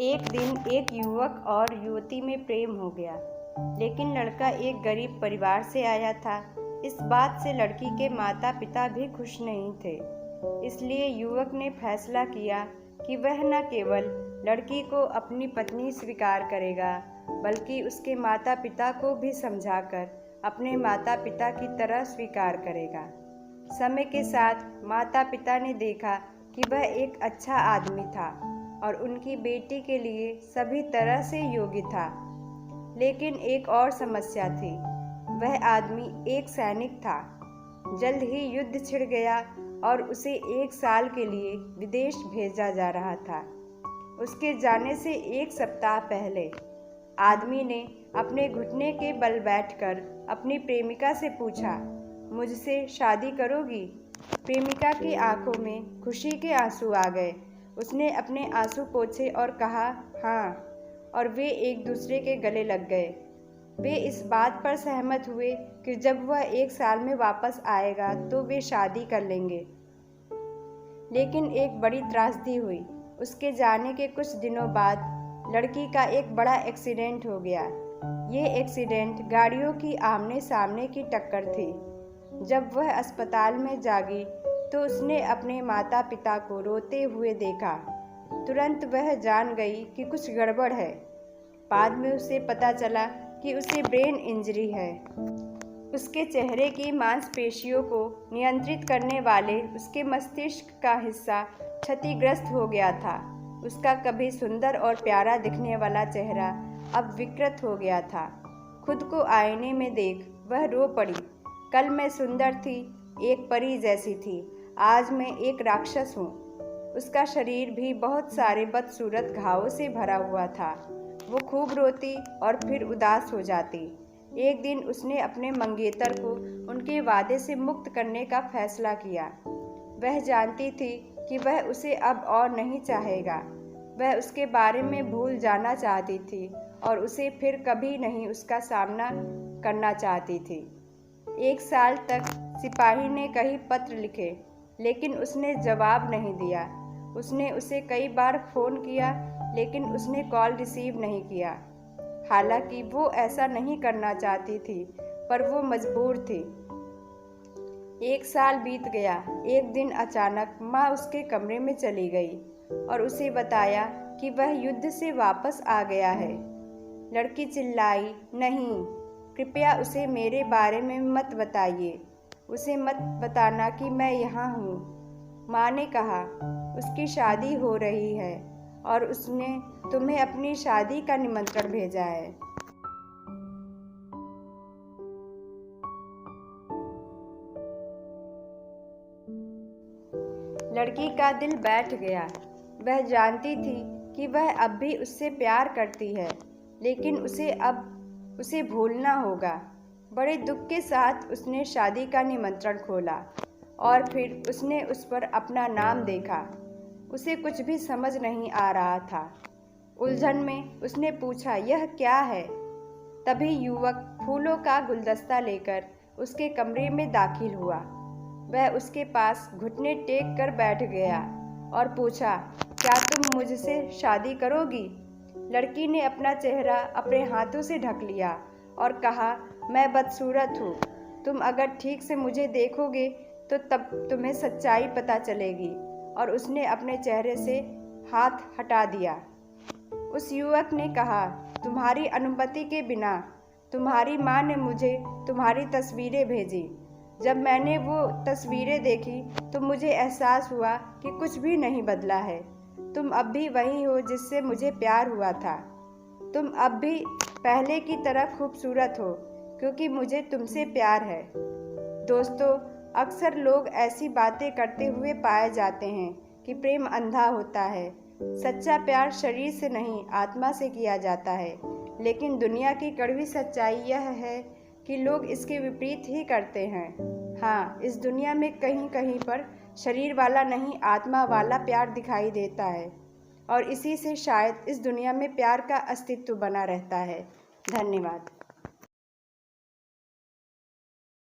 एक दिन एक युवक और युवती में प्रेम हो गया, लेकिन लड़का एक गरीब परिवार से आया था। इस बात से लड़की के माता पिता भी खुश नहीं थे। इसलिए युवक ने फैसला किया कि वह न केवल लड़की को अपनी पत्नी स्वीकार करेगा, बल्कि उसके माता पिता को भी समझाकर अपने माता पिता की तरह स्वीकार करेगा। समय के साथ माता पिता ने देखा कि वह एक अच्छा आदमी था और उनकी बेटी के लिए सभी तरह से योग्य था। लेकिन एक और समस्या थी। वह आदमी एक सैनिक था। जल्द ही युद्ध छिड़ गया और उसे 1 साल के लिए विदेश भेजा जा रहा था। उसके जाने से 1 सप्ताह पहले आदमी ने अपने घुटने के बल बैठकर अपनी प्रेमिका से पूछा, मुझसे शादी करोगी? प्रेमिका की आंखों में खुशी के आंसू आ गए। उसने अपने आंसू पोंछे और कहा, हाँ, और वे एक दूसरे के गले लग गए। वे इस बात पर सहमत हुए कि जब वह 1 साल में वापस आएगा तो वे शादी कर लेंगे। लेकिन एक बड़ी त्रासदी हुई। उसके जाने के कुछ दिनों बाद लड़की का एक बड़ा एक्सीडेंट हो गया। ये एक्सीडेंट गाड़ियों की आमने सामने की टक्कर थी। जब वह अस्पताल में जागी तो उसने अपने माता पिता को रोते हुए देखा। तुरंत वह जान गई कि कुछ गड़बड़ है। बाद में उसे पता चला कि उसे ब्रेन इंजरी है। उसके चेहरे की मांसपेशियों को नियंत्रित करने वाले उसके मस्तिष्क का हिस्सा क्षतिग्रस्त हो गया था। उसका कभी सुंदर और प्यारा दिखने वाला चेहरा अब विकृत हो गया था। खुद को आईने में देख वह रो पड़ी। कल मैं सुंदर थी, एक परी जैसी थी, आज मैं एक राक्षस हूँ। उसका शरीर भी बहुत सारे बदसूरत घावों से भरा हुआ था। वो खूब रोती और फिर उदास हो जाती। एक दिन उसने अपने मंगेतर को उनके वादे से मुक्त करने का फैसला किया। वह जानती थी कि वह उसे अब और नहीं चाहेगा। वह उसके बारे में भूल जाना चाहती थी और उसे फिर कभी नहीं उसका सामना करना चाहती थी। 1 साल तक सिपाही ने कई पत्र लिखे, लेकिन उसने जवाब नहीं दिया। उसने उसे कई बार फ़ोन किया, लेकिन उसने कॉल रिसीव नहीं किया। हालांकि वो ऐसा नहीं करना चाहती थी, पर वो मजबूर थी। 1 साल बीत गया। एक दिन अचानक माँ उसके कमरे में चली गई और उसे बताया कि वह युद्ध से वापस आ गया है। लड़की चिल्लाई, नहीं, कृपया उसे मेरे बारे में मत बताइए। उसे मत बताना कि मैं यहाँ हूँ। माँ ने कहा, उसकी शादी हो रही है और उसने तुम्हें अपनी शादी का निमंत्रण भेजा है। लड़की का दिल बैठ गया। वह जानती थी कि वह अब भी उससे प्यार करती है, लेकिन उसे अब उसे भूलना होगा। बड़े दुख के साथ उसने शादी का निमंत्रण खोला और फिर उसने उस पर अपना नाम देखा। उसे कुछ भी समझ नहीं आ रहा था। उलझन में उसने पूछा, यह क्या है? तभी युवक फूलों का गुलदस्ता लेकर उसके कमरे में दाखिल हुआ। वह उसके पास घुटने टेक कर बैठ गया और पूछा, क्या तुम मुझसे शादी करोगी? लड़की ने अपना चेहरा अपने हाथों से ढक लिया और कहा, मैं बदसूरत हूँ। तुम अगर ठीक से मुझे देखोगे तो तब तुम्हें सच्चाई पता चलेगी। और उसने अपने चेहरे से हाथ हटा दिया। उस युवक ने कहा, तुम्हारी अनुमति के बिना तुम्हारी माँ ने मुझे तुम्हारी तस्वीरें भेजी। जब मैंने वो तस्वीरें देखी तो मुझे एहसास हुआ कि कुछ भी नहीं बदला है। तुम अब भी वही हो जिससे मुझे प्यार हुआ था। तुम अब भी पहले की तरह खूबसूरत हो, क्योंकि मुझे तुमसे प्यार है। दोस्तों, अक्सर लोग ऐसी बातें करते हुए पाए जाते हैं कि प्रेम अंधा होता है। सच्चा प्यार शरीर से नहीं, आत्मा से किया जाता है। लेकिन दुनिया की कड़वी सच्चाई यह है कि लोग इसके विपरीत ही करते हैं। हाँ, इस दुनिया में कहीं कहीं पर शरीर वाला नहीं, आत्मा वाला प्यार दिखाई देता है, और इसी से शायद इस दुनिया में प्यार का अस्तित्व बना रहता है। धन्यवाद।